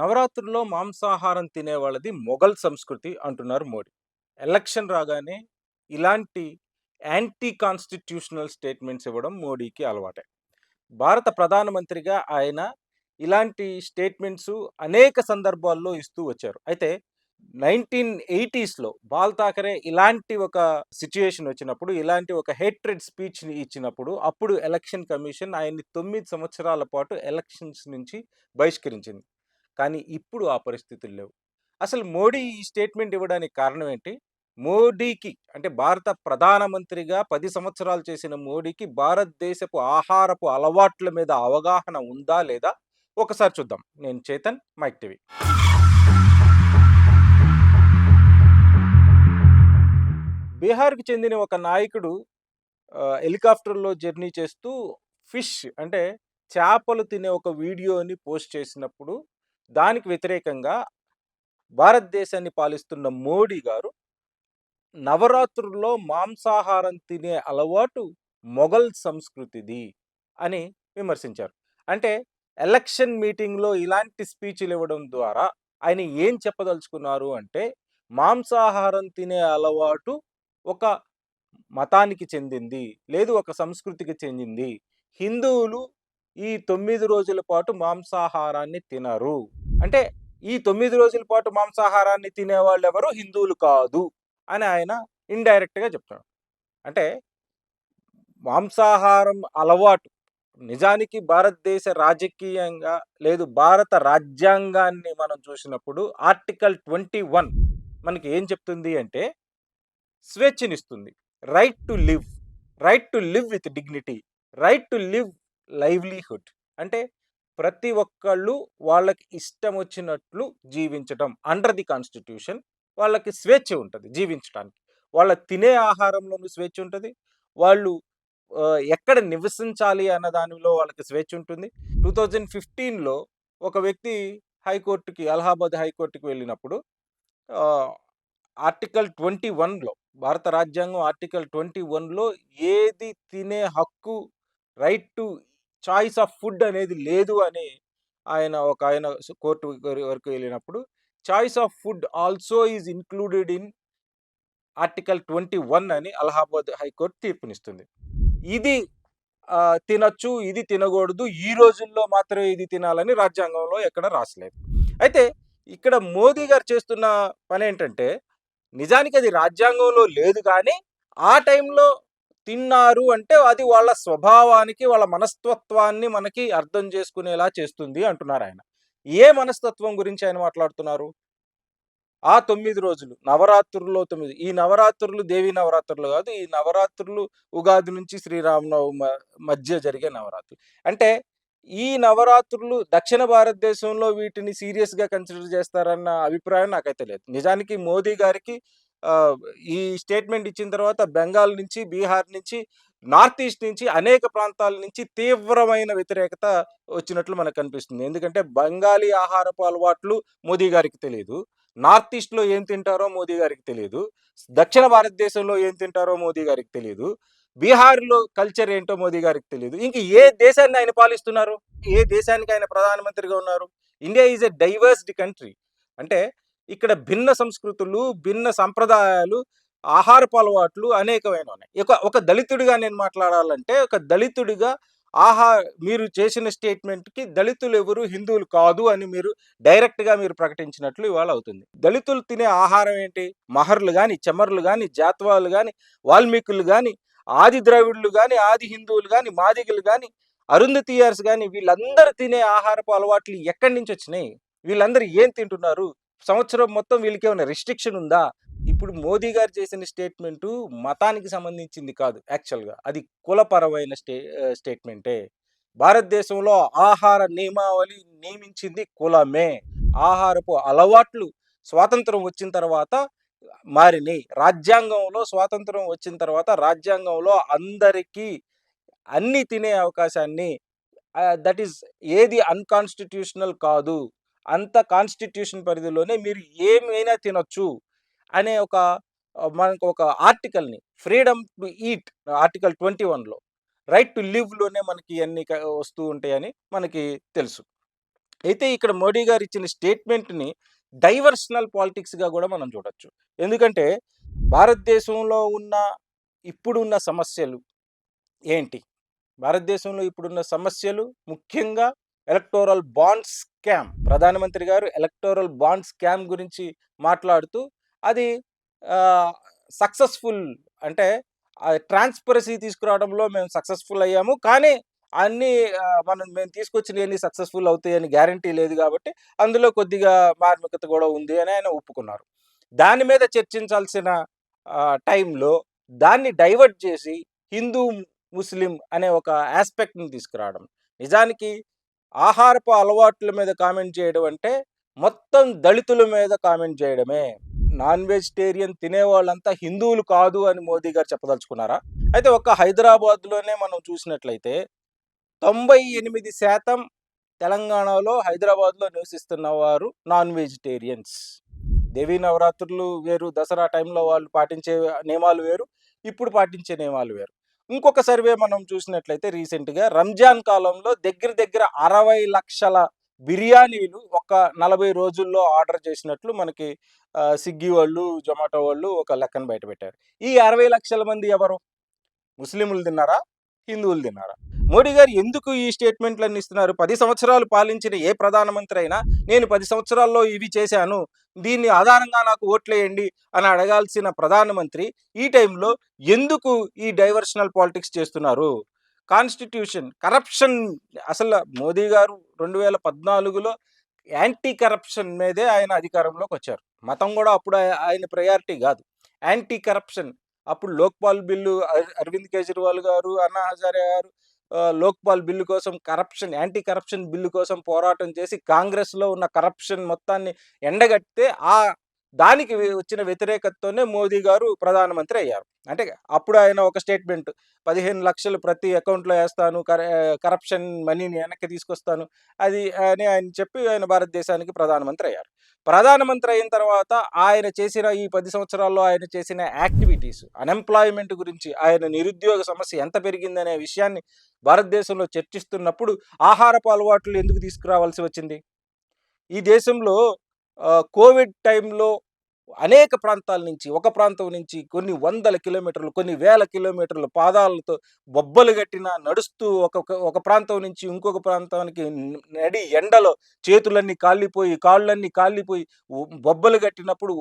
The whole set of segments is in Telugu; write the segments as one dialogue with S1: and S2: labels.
S1: నవరాత్రుల్లో మాంసాహారం తినేవాళ్ళది మొఘల్ సంస్కృతి అంటున్నారు మోడీ. ఎలక్షన్ రాగానే ఇలాంటి యాంటీ కాన్స్టిట్యూషనల్ స్టేట్మెంట్స్ ఇవ్వడం మోడీకి అలవాటే. భారత ప్రధానమంత్రిగా ఆయన ఇలాంటి స్టేట్మెంట్స్ అనేక సందర్భాల్లో ఇస్తూ వచ్చారు. అయితే 1980స్‌లో బాల్ ఠాకరే ఇలాంటి ఒక సిట్యుయేషన్ వచ్చినప్పుడు, ఇలాంటి ఒక హేట్రెడ్ స్పీచ్‌ని ఇచ్చినప్పుడు, అప్పుడు ఎలక్షన్ కమిషన్ ఆయన్ని 9 సంవత్సరాల పాటు ఎలక్షన్స్ నుంచి బహిష్కరించింది. కానీ ఇప్పుడు ఆ పరిస్థితులు లేవు. అసలు మోడీ ఈ స్టేట్మెంట్ ఇవ్వడానికి కారణం ఏంటి? మోడీకి అంటే భారత ప్రధానమంత్రిగా 10 సంవత్సరాలు చేసిన మోడీకి భారతదేశపు ఆహారపు అలవాట్ల మీద అవగాహన ఉందా? లేదా? ఒకసారి చూద్దాం. నేను చేతన్, మైక్ టీవీ. బీహార్‌కి చెందిన ఒక నాయకుడు హెలికాప్టర్‌లో జర్నీ చేస్తూ ఫిష్ అంటే చేపలు తినే ఒక వీడియోని పోస్ట్ చేసినప్పుడు, దానికి వ్యతిరేకంగా భారతదేశాన్ని పాలిస్తున్న మోడీ గారు నవరాత్రుల్లో మాంసాహారం తినే అలవాటు మొఘల్ సంస్కృతిది అని విమర్శించారు. అంటే ఎలక్షన్ మీటింగ్‌లో ఇలాంటి స్పీచ్‌లు ఇవ్వడం ద్వారా ఆయన ఏం చెప్పదలుచుకున్నారు అంటే, మాంసాహారం తినే అలవాటు ఒక మతానికి చెందింది. లేదు ఒక సంస్కృతికి చెందింది. హిందువులు ఈ 9 రోజుల పాటు మాంసాహారాన్ని తినరు. అంటే ఈ 9 రోజుల పాటు మాంసాహారాన్ని తినేవాళ్ళెవరు హిందువులు కాదు అని ఆయన ఇండైరెక్ట్‌గా చెప్తున్నాడు. అంటే మాంసాహారం అలవాటు నిజానికి భారతదేశ రాజకీయంగా లేదు భారత రాజ్యాంగాన్ని మనం చూసినప్పుడు ఆర్టికల్ 21 మనకి ఏం చెప్తుంది అంటే స్వేచ్ఛనిస్తుంది. Right to live. Right to live with dignity. Right to live livelihood. అంటే ప్రతి ఒక్కళ్ళు వాళ్ళకి ఇష్టం వచ్చినట్లు జీవించటం అండర్ ది కాన్స్టిట్యూషన్. వాళ్ళకి స్వేచ్ఛ ఉంటది జీవించటానికి. వాళ్ళ తినే ఆహారంలోనూ స్వేచ్ఛ ఉంటది. వాళ్ళు ఎక్కడ నివసించాలి అన్న దానిలో వాళ్ళకి స్వేచ్ఛ ఉంటుంది. 2015లో ఒక వ్యక్తి హైకోర్ట్‌కి అలహాబాద్ హైకోర్ట్‌కి వెళ్ళినప్పుడు ఆహ్, ఆర్టికల్ 21లో భారత రాజ్యాంగం ఆర్టికల్ 21లో ఏది తినే హక్కు right to choice of food అనేది లేదు అని ఆయన కోర్టు వరకు వెళ్ళినప్పుడు choice of food also is included in article 21 అని అలహాబాద్ హైకోర్టు తీర్పునిస్తుంది. ఇది తినొచ్చు, ఇది తినకూడదు, ఈ రోజుల్లో మాత్రమే ఇది తినాలని రాజ్యాంగంలో ఎక్కడ రాసలేదు. అయితే ఇక్కడ మోదీ గారు చేస్తున్న పనేంటంటే, నిజానికి అది రాజ్యాంగంలో లేదు కానీ, ఆ టైంలో తిన్నారు అంటే అది వాళ్ళ స్వభావానికి, వాళ్ళ మనస్తత్వాన్ని మనకి అర్థం చేసుకునేలా చేస్తుంది అంటున్నారాయన. ఏ మనస్తత్వం గురించి ఆయన మాట్లాడుతున్నారు? ఆ 9 రోజులు. నవరాత్రుల్లో 9. ఈ నవరాత్రులు దేవీ నవరాత్రులు గాదు. ఈ నవరాత్రులు ఉగాది నుంచి శ్రీరామనవమి మధ్య జరిగే నవరాత్రులు. అంటే ఈ నవరాత్రులు దక్షిణ భారతదేశంలో వీటిని సీరియస్‌గా కన్సిడర్ చేస్తారన్న అభిప్రాయం నాకైతే లేదు. నిజానికి మోదీ గారికి ఆహ్, ఈ స్టేట్మెంట్ ఇచ్చిన తర్వాత బెంగాల్ నుంచి, బీహార్ నుంచి, నార్త్ ఈస్ట్ నుంచి అనేక ప్రాంతాల నుంచి తీవ్రమైన వ్యతిరేకత వచ్చినట్లు మనకు కనిపిస్తుంది. ఎందుకంటే బెంగాలీ ఆహారపు అలవాట్లు మోదీ గారికి తెలీదు. నార్త్ ఈస్ట్‌లో ఏం తింటారో మోదీ గారికి తెలీదు. దక్షిణ భారతదేశంలో ఏం తింటారో మోదీ గారికి తెలీదు. బీహార్‌లో కల్చర్ ఏంటో మోదీ గారికి తెలీదు. ఇంక ఏ దేశాన్ని ఆయన పాలిస్తున్నారు? ఏ దేశానికి ఆయన ప్రధానమంత్రిగా ఉన్నారు? India is a divorced country. అంటే ఇక్కడ భిన్న సంస్కృతులు, భిన్న సంప్రదాయాలు, ఆహారపు అలవాట్లు అనేకమైన ఉన్నాయి. ఒక దళితుడిగా నేను మాట్లాడాలంటే, ఒక దళితుడిగా ఆహా మీరు చేసిన స్టేట్మెంట్‌కి దళితులు ఎవరు హిందువులు కాదు అని మీరు డైరెక్ట్‌గా మీరు ప్రకటించినట్లు ఇవాళ అవుతుంది. దళితులు తినే ఆహారం ఏంటి? మహర్లు గాని, చెమర్లు గాని, జాతవాలు గాని, వాల్మీకులు గాని, ఆది ద్రావిడులు గాని, ఆది హిందువులు గాని, మాదిగలు గాని, అరుంధతీయర్స్ గాని వీళ్ళందరూ తినే ఆహారపు అలవాట్లు ఎక్కడి నుంచి వచ్చినాయి? వీళ్ళందరూ ఏం తింటున్నారు? సంవత్సరం మొత్తం వీళ్ళకేమైనా రిస్ట్రిక్షన్ ఉందా? ఇప్పుడు మోదీ గారు చేసిన స్టేట్మెంటు మతానికి సంబంధించింది కాదు యాక్చువల్‌గా. అది కులపరమైన స్టేట్మెంటే. భారతదేశంలో ఆహార నియమావళి నియమించింది కులమే. ఆహారపు అలవాట్లు స్వాతంత్రం వచ్చిన తర్వాత మారినియి. రాజ్యాంగంలో స్వాతంత్రం వచ్చిన తర్వాత రాజ్యాంగంలో అందరికీ అన్నీ తినే అవకాశాన్ని దట్ ఈస్ ఏది అన్‌కాన్స్టిట్యూషనల్ కాదు. అంత కాన్స్టిట్యూషన్ పరిధిలోనే మీరు ఏమైనా తినొచ్చు అనే ఒక మనకు ఒక ఆర్టికల్‌ని ఫ్రీడమ్ టు ఈట్ ఆర్టికల్ 21లో రైట్ టు లివ్‌లోనే మనకి ఇయన్నీ వస్తూ ఉంటాయని మనకి తెలుసు. అయితే ఇక్కడ మోడీ గారు ఇచ్చిన స్టేట్మెంట్‌ని డైవర్షనల్ పాలిటిక్స్‌గా గూడా మనం చూడొచ్చు. ఎందుకంటే భారతదేశంలో ఉన్న ఇప్పుడున్న సమస్యలు ఏంటి? భారతదేశంలో ఇప్పుడున్న సమస్యలు ముఖ్యంగా ఎలక్టోరల్ బాండ్ స్కామ్. ప్రధానమంత్రి గారు ఎలక్టోరల్ బాండ్ స్కామ్ గురించి మాట్లాడుతూ అది ఆహ్, సక్సెస్‌ఫుల్ అంటే ట్రాన్స్‌పరసీ తీసుకురావడంలో మేము సక్సెస్‌ఫుల్ అయ్యాము. కానీ అన్నీ మేము తీసుకొచ్చినయన్నీ సక్సెస్‌ఫుల్ అవుతాయని గ్యారంటీ లేదు గాబట్టి, అందులో కొద్దిగా మార్మికత గూడా ఉంది అని ఆయన ఒప్పుకున్నారు. దాని మీద చర్చించాల్సిన టైంలో దాన్ని డైవర్ట్ చేసి హిందూ, ముస్లిం అనే ఒక యాస్పెక్ట్‌ని తీసుకురావడం. నిజానికి ఆహారపు అలవాట్ల మీద కామెంట్ చేయడం అంటే, మొత్తం దళితుల మీద కామెంట్ చేయడమే. నాన్ వెజిటేరియన్ తినేవాళ్ళంతా హిందువులు కాదు అని మోదీ గారు చెప్పదలుచుకున్నారా? అయితే ఒక్క హైదరాబాద్‌లోనే మనం చూసినట్లయితే 98% తెలంగాణలో, హైదరాబాద్‌లో నివసిస్తున్న వారు నాన్ వెజిటేరియన్స్. దేవీ నవరాత్రులు వేరు, దసరా టైంలో వాళ్ళు పాటించే నియమాలు వేరు, ఇప్పుడు పాటించే నియమాలు వేరు. ఇంకొక సర్వే మనం చూసినట్లయితే రీసెంట్‌గా రంజాన్ కాలంలో దగ్గర దగ్గర 60,00,000 బిర్యానీలు ఒక 40 రోజుల్లో ఆర్డర్ చేసినట్లు మనకి స్విగ్గీ వాళ్ళు, జొమాటో వాళ్ళు ఒక లెక్కన బయటపెట్టారు. ఈ 60,00,000 మంది ఎవరు? ముస్లింలు తిన్నారా? హిందువులు తిన్నారా? మోడీ గారు ఎందుకు ఈ స్టేట్మెంట్‌లన్నీ ఇస్తున్నారు? 10 సంవత్సరాలు పాలించిన ఏ ప్రధానమంత్రి అయినా, నేను 10 సంవత్సరాల్లో ఇవి చేశాను, దీన్ని ఆధారంగా నాకు ఓట్లేయండి అని అడగాల్సిన ప్రధానమంత్రి ఈ టైంలో ఎందుకు ఈ డైవర్షనల్ పాలిటిక్స్ చేస్తున్నారు? కాన్స్టిట్యూషన్, కరప్షన్ అసలు మోదీ గారు 2014లో యాంటీ కరప్షన్ మీదే ఆయన అధికారంలోకొచ్చారు. మతం గూడా అప్పుడు ఆయన ప్రయారిటీ గాదు. యాంటీ కరప్షన్ అప్పుడు లోక్పాల్ బిల్లు అరవింద్ కేజ్రీవాల్ గారు, అన్నా హజారే గారు లోక్పాల్ బిల్లు కోసం కరప్షన్, యాంటీ కరప్షన్ బిల్లు కోసం పోరాటం చేసి కాంగ్రెస్‌లో ఉన్న కరప్షన్ మొత్తాన్ని ఎండగట్టితే దానికి వచ్చిన వ్యతిరేకతతోనే మోదీ గారు ప్రధానమంత్రి అయ్యారు. అంటే అప్పుడు ఆయన ఒక స్టేట్మెంట్ 15,00,000 ప్రతి అకౌంట్‌లో ఏస్తాను. కరప్షన్ మనీని వెనక్కి తీసుకొస్తాను. అది అని ఆయన చెప్పి ఆయన భారతదేశానికి ప్రధానమంత్రి అయ్యారు. ప్రధానమంత్రి అయిన తర్వాత ఆయన చేసిన ఈ 10 సంవత్సరాల్లో ఆయన చేసిన యాక్టివిటీస్, అన్‌ఎంప్లాయ్‌మెంట్ గురించి, ఆయన నిరుద్యోగ సమస్య ఎంత పెరిగిందనే విషయాన్ని భారతదేశంలో చర్చిస్తున్నప్పుడు ఆహారపు అలవాట్లు ఎందుకు తీసుకురావాల్సి వచ్చింది? ఈ దేశంలో కోవిడ్ టైంలో అనేక ప్రాంతాల నుంచి, ఒక ప్రాంతం నుంచి కొన్ని వందల కిలోమీటర్లు, కొన్ని వేల కిలోమీటర్లు పాదాలతో బొబ్బలు గట్టిన నడుస్తూ ఒక ప్రాంతం నుంచి ఇంకొక ప్రాంతానికి నడి ఎండలో చేతులన్నీ కాలిపోయి, కాళ్ళన్నీ కాలిపోయి బొబ్బలు గట్టినప్పుడు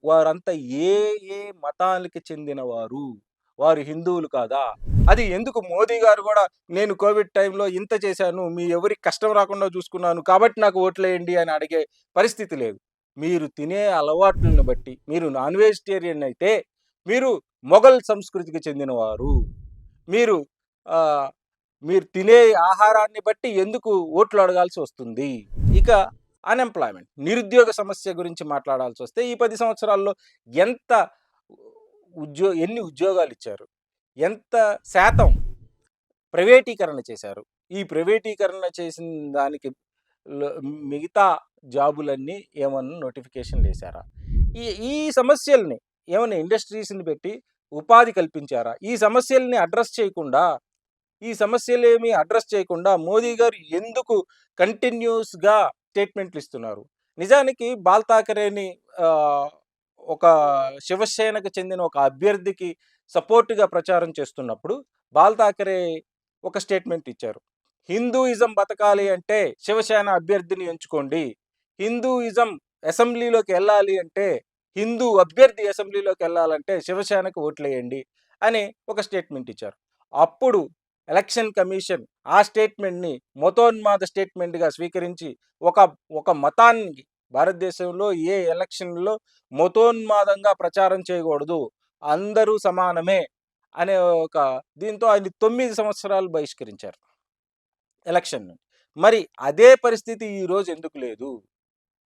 S1: వారంతా ఏ ఏ మతానికి చెందినవారు? వారు హిందువులు కాదా? అది ఎందుకు మోదీ గారు గూడా నేను కోవిడ్ టైంలో ఇంత చేశాను, మీ ఎవరికి కష్టం రాకుండా చూసుకున్నాను కాబట్టి నాకు ఓట్లేయండి అని అడిగే పరిస్థితి లేదు. మీరు తినే అలవాట్లను బట్టి, మీరు నాన్ వెజిటేరియన్ అయితే, మీరు మొఘల్ సంస్కృతికి చెందినవారు. మీరు ఆహ్, మీరు తినే ఆహారాన్ని బట్టి ఎందుకు ఓట్లు అడగాల్సి వస్తుంది? ఇక అన్‌ఎంప్లాయ్‌మెంట్, నిరుద్యోగ సమస్య గురించి మాట్లాడాల్సొస్తే ఈ 10 సంవత్సరాల్లో ఎంత ఎన్ని ఉద్యోగాలిచ్చారు? ఎంత శాతం ప్రైవేటీకరణ చేశారు? ఈ ప్రైవేటీకరణ చేసిన దానికి ల మిగతా జాబులన్నీ ఏమన్నా నోటిఫికేషన్‌లేసారా? ఈ ఈ సమస్యల్ని ఏమన్నా ఇండస్ట్రీస్‌ని పెట్టి ఉపాధి కల్పించారా? ఈ సమస్యలేమి అడ్రెస్ చేయకుండా మోదీ గారు ఎందుకు కంటిన్యూయస్‌గా స్టేట్మెంట్‌లిస్తున్నారు? నిజానికి బాల్ ఠాకరేని ఆహ్, ఒక శివసేనకు చెందిన ఒక అభ్యర్థికి సపోర్ట్‌గా ప్రచారం చేస్తున్నప్పుడు బాల్ ఠాకరే ఒక స్టేట్మెంట్ ఇచ్చారు. హిందూయిజం బతకాలి అంటే శివసేన అభ్యర్థిని ఎంచుకోండి. హిందూయిజం అసెంబ్లీలోకెళ్ళాలి అంటే, హిందూ అభ్యర్థి అసెంబ్లీలోకెళ్ళాలంటే శివసేనకు ఓట్లేయండి అని ఒక స్టేట్మెంట్ ఇచ్చారు. అప్పుడు ఎలక్షన్ కమిషన్ ఆ స్టేట్మెంట్‌ని మతోన్మాద స్టేట్మెంట్‌గా స్వీకరించి ఒక ఒక మతాన్ని భారతదేశంలో ఏ ఎలక్షన్‌లో మతోన్మాదంగా ప్రచారం చేయకూడదు, అందరూ సమానమే అనే ఒక దీంతో ఆయన 9 సంవత్సరాలు బహిష్కరించారు ఎలక్షన్ నుండి. మరి అదే పరిస్థితి ఈరోజు ఎందుకు లేదు?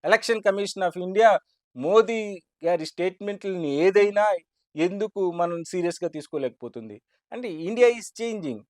S1: Election commission of India Modi గారి స్టేట్మెంట్‌లని ఏదైనా ఎందుకు మనం సీరియస్‌గా తీసుకోలేకపోతుంది? అంటే ఇండియా ఈస్ చేంజింగ్.